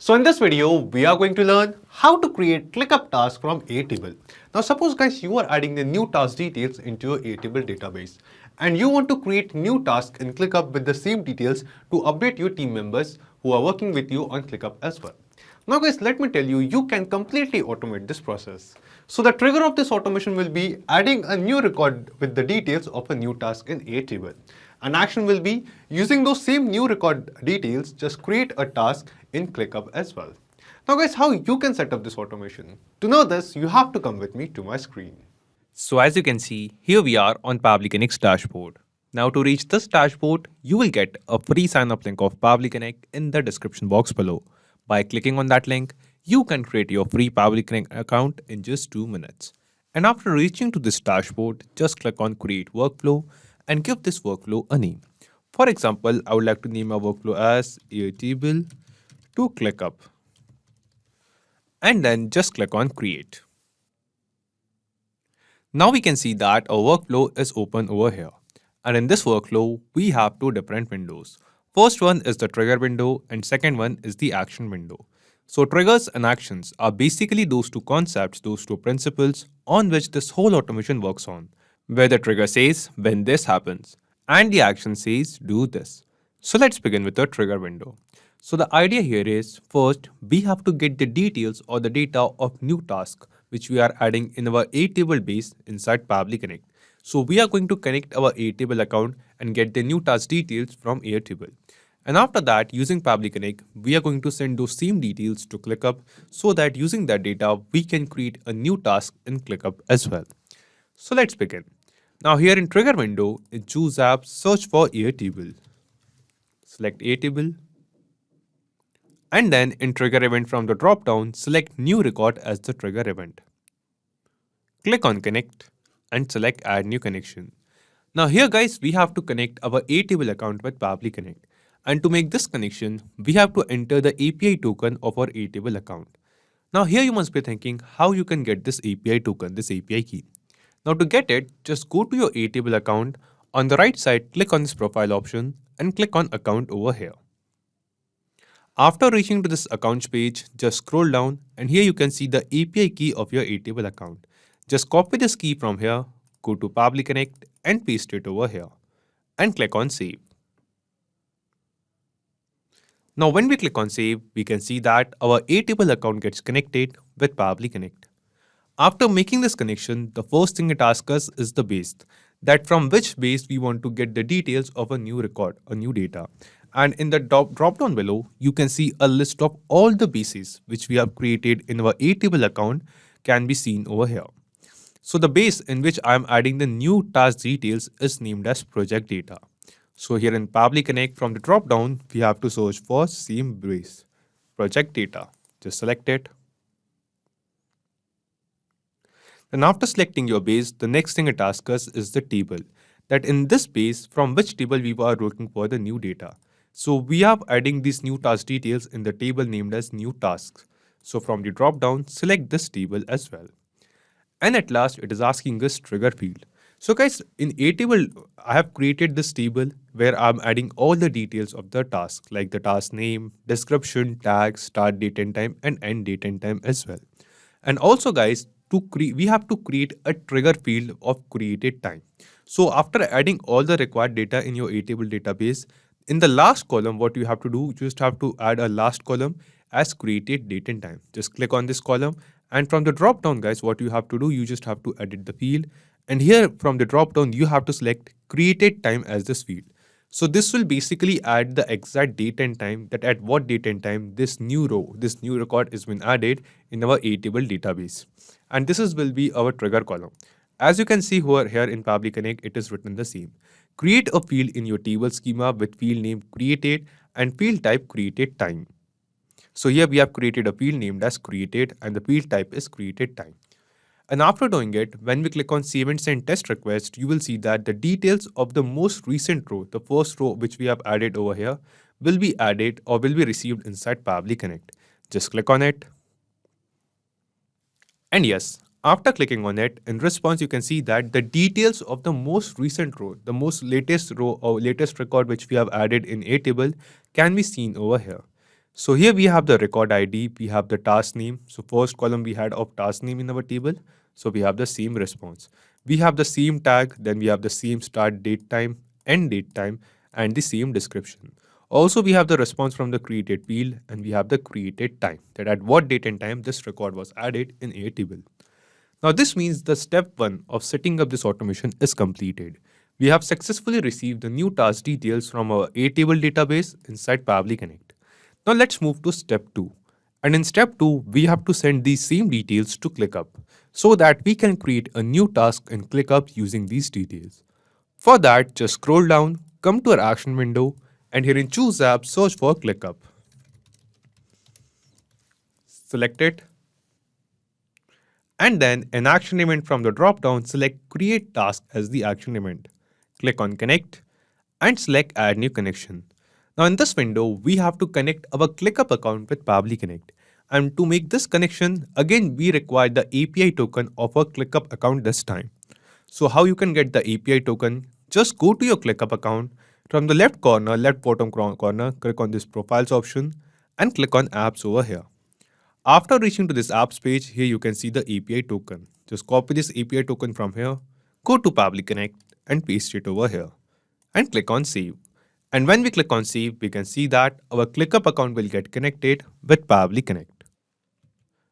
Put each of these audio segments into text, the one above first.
So in this video, we are going to learn how to create ClickUp task from Airtable. Now suppose guys you are adding the new task details into your Airtable database and you want to create new task in ClickUp with the same details to update your team members who are working with you on ClickUp as well. Now guys, let me tell you, you can completely automate this process. So the trigger of this automation will be adding a new record with the details of a new task in Airtable. An action will be using those same new record details, just create a task in ClickUp as well. Now guys, how you can set up this automation? To know this, you have to come with me to my screen. So as you can see, here we are on Pabbly Connect's dashboard. Now to reach this dashboard, you will get a free sign-up link of Pabbly Connect in the description box below. By clicking on that link, you can create your free Pabbly Connect account in just 2 minutes. And after reaching to this dashboard, just click on Create Workflow and give this workflow a name. For example, I would like to name my workflow as Airtable to ClickUp. And then just click on Create. Now we can see that our workflow is open over here. And in this workflow, we have two different windows. First one is the trigger window and second one is the action window. So triggers and actions are basically those two concepts, those two principles on which this whole automation works on. Where the trigger says when this happens and the action says do this. So let's begin with the trigger window. So the idea here is first we have to get the details or the data of new task which we are adding in our Airtable base inside Pabbly Connect. So we are going to connect our Airtable account and get the new task details from Airtable. And after that, using Pabbly Connect, we are going to send those same details to ClickUp so that using that data, we can create a new task in ClickUp as well. So let's begin. Now here in trigger window, in choose app, search for Airtable. Select Airtable. And then in trigger event from the drop down, select new record as the trigger event. Click on connect and select add new connection. Now here guys, we have to connect our Airtable account with Pabbly Connect. And to make this connection, we have to enter the API token of our Airtable account. Now here you must be thinking how you can get this API token, this API key. Now to get it, just go to your Airtable account. On the right side, click on this profile option and click on account over here. After reaching to this accounts page, just scroll down and here you can see the API key of your Airtable account. Just copy this key from here, go to Pabbly Connect and paste it over here and click on save. Now when we click on save, we can see that our Airtable account gets connected with Pabbly Connect. After making this connection, the first thing it asks us is the base, that from which base we want to get the details of a new record, a new data. And in the drop down below, you can see a list of all the bases which we have created in our Airtable account can be seen over here. So the base in which I am adding the new task details is named as project data. So here in Pabbly Connect from the drop down, we have to search for same base, project data. Just select it. Then after selecting your base, the next thing it asks us is the table. That in this base, from which table we are looking for the new data. So we are adding these new task details in the table named as new tasks. So from the drop down, select this table as well. And at last, it is asking us trigger field. So guys, in Airtable, I have created this table where I'm adding all the details of the task, like the task name, description, tag, start date and time, and end date and time as well. And also guys, we have to create a trigger field of created time. So after adding all the required data in your Airtable database, in the last column, what you have to do, you just have to add a last column as created date and time. Just click on this column. And from the drop down, guys, what you have to do, you just have to edit the field. And here from the drop down, you have to select created time as this field. So this will basically add the exact date and time, that at what date and time this new row, this new record is been added in our Airtable database. And this will be our trigger column. As you can see here in Pabbly Connect, it is written the same. Create a field in your table schema with field name created and field type created time. So here we have created a field named as created and the field type is created time. And after doing it, when we click on save and send test request, you will see that the details of the most recent row, the first row which we have added over here, will be added or will be received inside Pabbly Connect. Just click on it. And yes, after clicking on it, in response, you can see that the details of the most recent row, the most latest row or latest record which we have added in Airtable can be seen over here. So here we have the record ID, we have the task name. So first column we had of task name in our table. So we have the same response. We have the same tag, then we have the same start date time, end date time, and the same description. Also, we have the response from the created field and we have the created time, that at what date and time this record was added in Airtable. Now, this means the step 1 of setting up this automation is completed. We have successfully received the new task details from our Airtable database inside Pabbly Connect. Now, let's move to step 2. And in step 2, we have to send these same details to ClickUp so that we can create a new task in ClickUp using these details. For that, just scroll down, come to our action window, and here in Choose App, search for ClickUp. Select it, and then an action event from the drop-down, select Create Task as the action event. Click on Connect and select Add New Connection. Now in this window, we have to connect our ClickUp account with Pabbly Connect. And to make this connection, again we require the API token of our ClickUp account this time. So how you can get the API token? Just go to your ClickUp account. From the left corner, left bottom corner, click on this Profiles option and click on Apps over here. After reaching to this apps page, here you can see the API token. Just copy this API token from here, go to Pabbly Connect and paste it over here and click on Save. And when we click on Save, we can see that our ClickUp account will get connected with Pabbly Connect.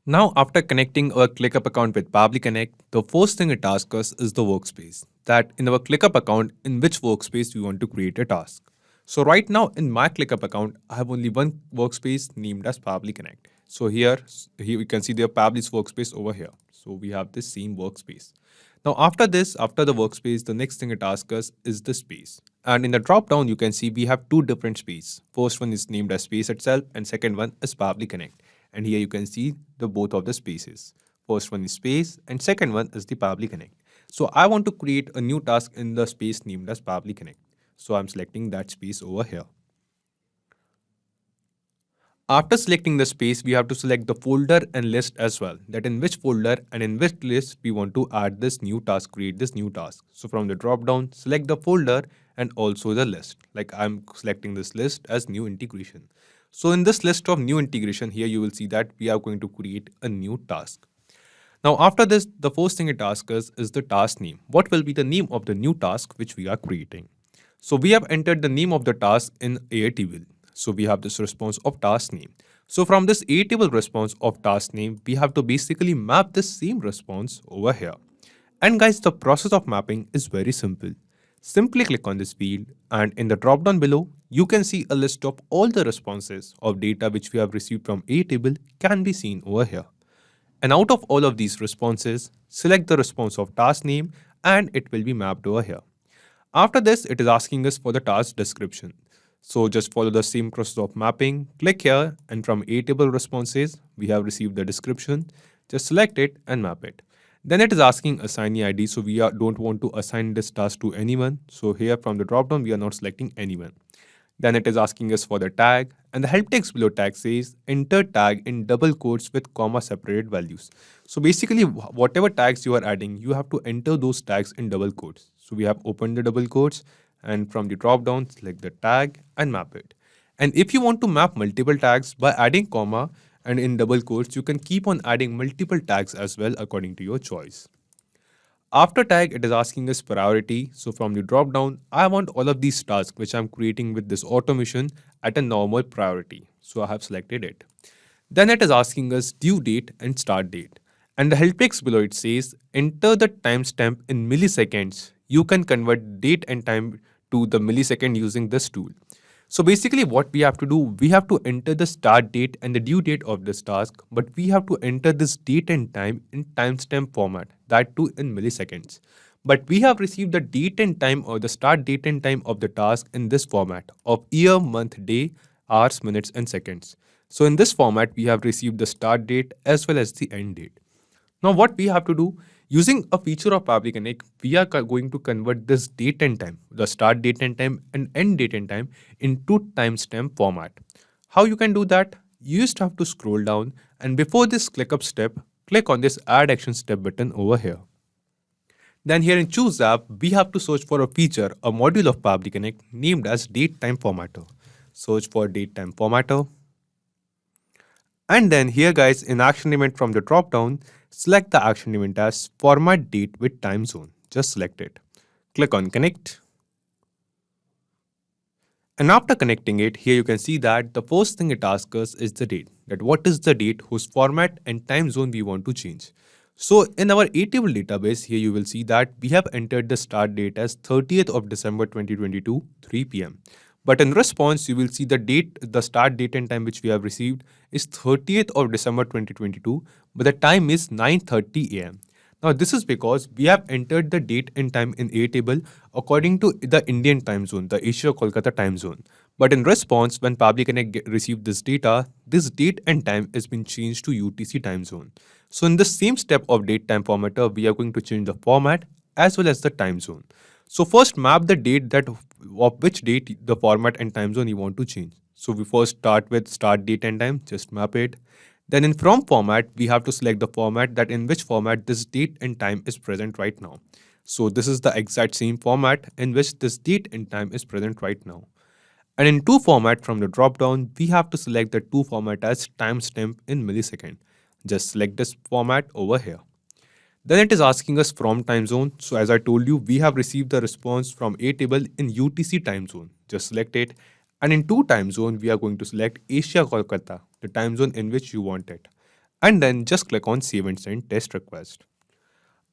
Now, after connecting our ClickUp account with Pabbly Connect, the first thing it asks us is the workspace. That in our ClickUp account, in which workspace we want to create a task. So right now in my ClickUp account, I have only one workspace named as Pabbly Connect. So here we can see the Pabbly's workspace over here. So we have this same workspace. Now after this, after the workspace, the next thing it asks us is the space. And in the drop down, you can see we have two different spaces. First one is named as space itself and second one is Pabbly Connect. And here you can see the both of the spaces. First one is space and second one is the Pabbly Connect. So I want to create a new task in the space named as Pabbly Connect. So I'm selecting that space over here. After selecting the space, we have to select the folder and list as well. That in which folder and in which list we want to add this new task, create this new task. So from the drop down, select the folder and also the list. Like I'm selecting this list as new integration. So in this list of new integration here, you will see that we are going to create a new task. Now after this, the first thing it asks us is the task name. What will be the name of the new task which we are creating? So we have entered the name of the task in Airtable. So we have this response of task name. So from this Airtable response of task name, we have to basically map this same response over here. And guys, the process of mapping is very simple. Simply click on this field and in the drop down below, you can see a list of all the responses of data which we have received from Airtable can be seen over here. And out of all of these responses, select the response of task name and it will be mapped over here. After this, it is asking us for the task description. So just follow the same process of mapping, click here and from Airtable responses, we have received the description. Just select it and map it. Then it is asking assignee ID. So we don't want to assign this task to anyone. So here from the dropdown, we are not selecting anyone. Then it is asking us for the tag and the help text below tag says enter tag in double quotes with comma separated values. So basically whatever tags you are adding, you have to enter those tags in double quotes. So we have opened the double quotes and from the drop down, select the tag and map it. And if you want to map multiple tags by adding comma and in double quotes, you can keep on adding multiple tags as well according to your choice. After tag, it is asking us priority. So from the drop down, I want all of these tasks which I'm creating with this automation at a normal priority. So I have selected it. Then it is asking us due date and start date. And the help text below it says enter the timestamp in milliseconds. You can convert date and time to the millisecond using this tool. So basically what we have to do, we have to enter the start date and the due date of this task, but we have to enter this date and time in timestamp format, that too in milliseconds. But we have received the date and time or the start date and time of the task in this format of year, month, day, hours, minutes and seconds. So in this format, we have received the start date as well as the end date. Now what we have to do, using a feature of Pabbly Connect, we are going to convert this date and time, the start date and time and end date and time into timestamp format. How you can do that? You just have to scroll down and before this ClickUp step, click on this add action step button over here. Then here in choose app, we have to search for a feature, a module of Pabbly Connect named as date time formatter. Search for date time formatter. And then here guys, in action event from the drop down, select the action event as format date with time zone. Just select it. Click on connect. And after connecting it, here you can see that the first thing it asks us is the date. That what is the date whose format and time zone we want to change. So in our Airtable database, here you will see that we have entered the start date as 30th of December 2022, 3 p.m. But in response, you will see the start date and time which we have received is 30th of December 2022, but the time is 9:30 a.m. Now this is because we have entered the date and time in Airtable according to the Indian time zone, the Asia Kolkata time zone. But in response, when Pabbly Connect received this data, this date and time has been changed to UTC time zone. So in the same step of date time formatter, we are going to change the format as well as the time zone. So first map the date that of which date the format and time zone you want to change. So we first start with start date and time, just map it. Then in from format, we have to select the format that in which format this date and time is present right now. So this is the exact same format in which this date and time is present right now. And in to format from the drop down, we have to select the to format as timestamp in millisecond. Just select this format over here. Then it is asking us from time zone. So as I told you, we have received the response from Airtable in UTC time zone. Just select it. And in to time zone, we are going to select Asia Kolkata, the time zone in which you want it. And then just click on save and send test request.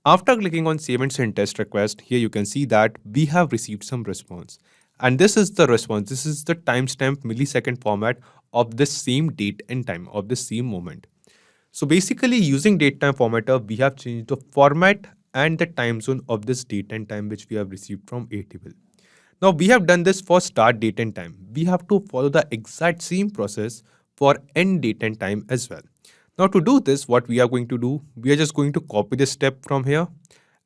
After clicking on save and send test request, here you can see that we have received some response. And this is the response. This is the timestamp millisecond format of this same date and time of this same moment. So basically using datetime formatter, we have changed the format and the time zone of this date and time which we have received from Airtable. Now we have done this for start date and time. We have to follow the exact same process for end date and time as well. Now to do this, what we are going to do, we are just going to copy this step from here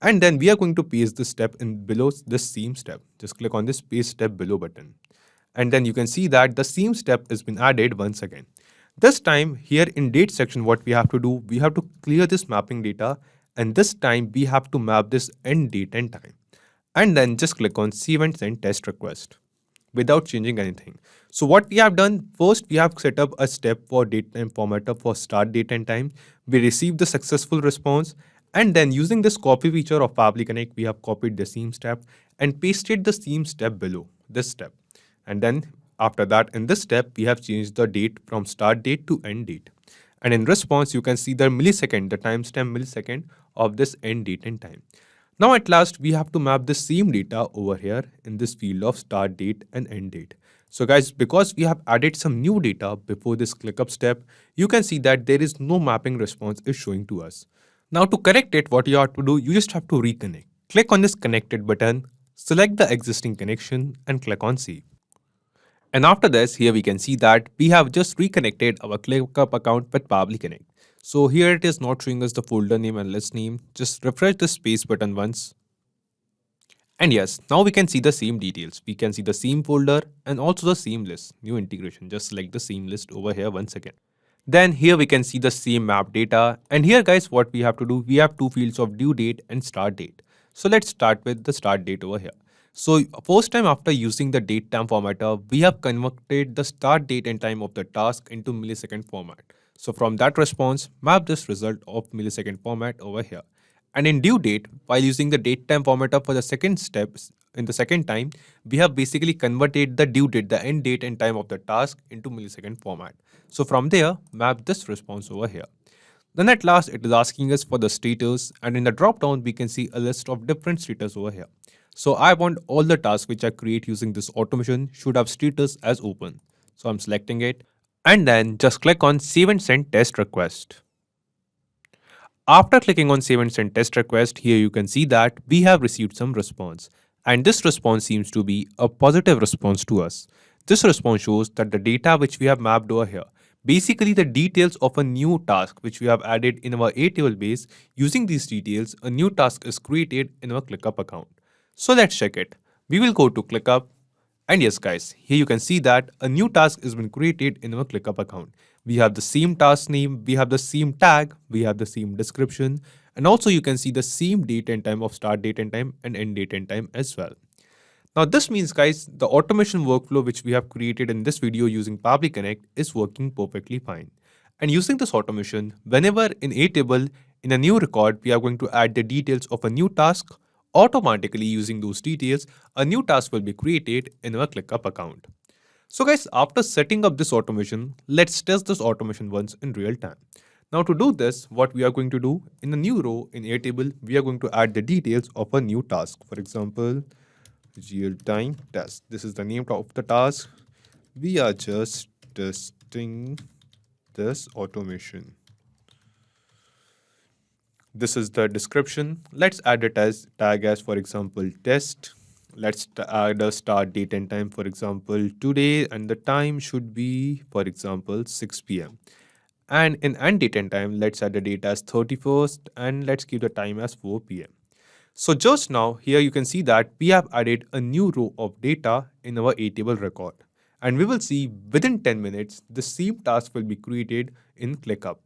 and then we are going to paste this step in below this same step. Just click on this paste step below button. And then you can see that the same step has been added once again. This time here in date section, what we have to do, we have to clear this mapping data and this time we have to map this end date and time. And then just click on save and send test request without changing anything. So what we have done, first we have set up a step for datetime formatter for start date and time. We received the successful response and then using this copy feature of Pabbly Connect, we have copied the same step and pasted the same step below this step. And then after that, in this step, we have changed the date from start date to end date. And in response, you can see the millisecond, the timestamp millisecond of this end date and time. Now at last, we have to map the same data over here in this field of start date and end date. So guys, because we have added some new data before this ClickUp step, you can see that there is no mapping response is showing to us. Now to correct it, what you have to do, you just have to reconnect. Click on this connected button, select the existing connection and click on save. And after this, here we can see that we have just reconnected our ClickUp account with Pabbly Connect. So here it is not showing us the folder name and list name. Just refresh the space button once. And yes, now we can see the same details. We can see the same folder and also the same list. New integration. Just select the same list over here once again. Then here we can see the same map data. And here guys, what we have to do, we have two fields of due date and start date. So let's start with the start date over here. So first time after using the date time formatter, we have converted the start date and time of the task into millisecond format. So from that response, map this result of millisecond format over here. And in due date, while using the date time formatter for the second steps, in the second time, we have basically converted the due date, the end date and time of the task into millisecond format. So from there, map this response over here. Then at last, it is asking us for the status, and in the drop down, we can see a list of different status over here. So I want all the tasks which I create using this automation should have status as open. So I'm selecting it and then just click on save and send test request. After clicking on save and send test request, here you can see that we have received some response. And this response seems to be a positive response to us. This response shows that the data which we have mapped over here, basically the details of a new task which we have added in our Airtable base, using these details, a new task is created in our ClickUp account. So let's check it. We will go to ClickUp. And yes guys, here you can see that a new task has been created in our ClickUp account. We have the same task name, we have the same tag, we have the same description, and also you can see the same date and time of start date and time and end date and time as well. Now this means guys, the automation workflow which we have created in this video using Pabbly Connect is working perfectly fine. And using this automation, whenever in Airtable, in a new record, we are going to add the details of a new task, automatically using those details, a new task will be created in our ClickUp account. So guys, after setting up this automation, let's test this automation once in real time. Now to do this, what we are going to do, in a new row in Airtable, we are going to add the details of a new task. For example, real-time test. This is the name of the task. We are just testing this automation. This is the description. Let's add it as tag as, for example, test. Let's add a start date and time, for example, today, and the time should be, for example, 6 p.m. And in end date and time, let's add the date as 31st and let's give the time as 4 p.m. So just now, here you can see that we have added a new row of data in our Airtable record. And we will see within 10 minutes, the same task will be created in ClickUp.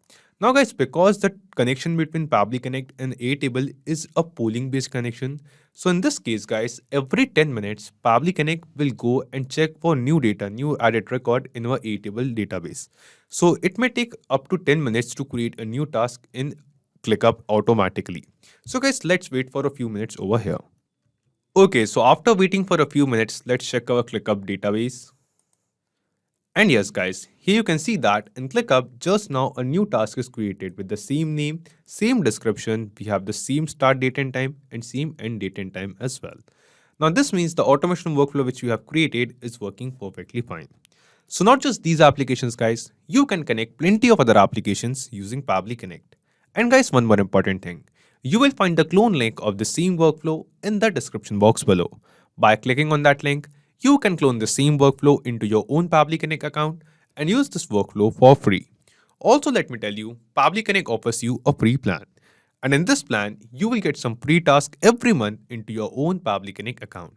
Now guys, because the connection between Pabbly Connect and Airtable is a polling based connection, so in this case guys, every 10 minutes, Pabbly Connect will go and check for new data, new added record in our Airtable database. So it may take up to 10 minutes to create a new task in ClickUp automatically. So guys, let's wait for a few minutes over here. Okay, so after waiting for a few minutes, let's check our ClickUp database. And yes guys, here you can see that in ClickUp, just now a new task is created with the same name, same description, we have the same start date and time and same end date and time as well. Now this means the automation workflow which you have created is working perfectly fine. So not just these applications guys, you can connect plenty of other applications using Pabbly Connect. And guys, one more important thing, you will find the clone link of the same workflow in the description box below. By clicking on that link, you can clone the same workflow into your own Pabbly Connect account and use this workflow for free. Also, let me tell you, Pabbly Connect offers you a free plan. And in this plan, you will get some free tasks every month into your own Pabbly Connect account.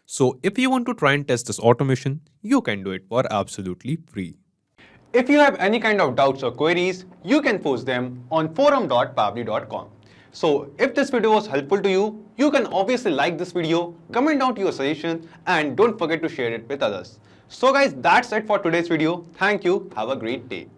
So if you want to try and test this automation, you can do it for absolutely free. If you have any kind of doubts or queries, you can post them on forum.pabbly.com. So if this video was helpful to you, you can obviously like this video, comment down your suggestion, and don't forget to share it with others. So guys, that's it for today's video. Thank you. Have a great day.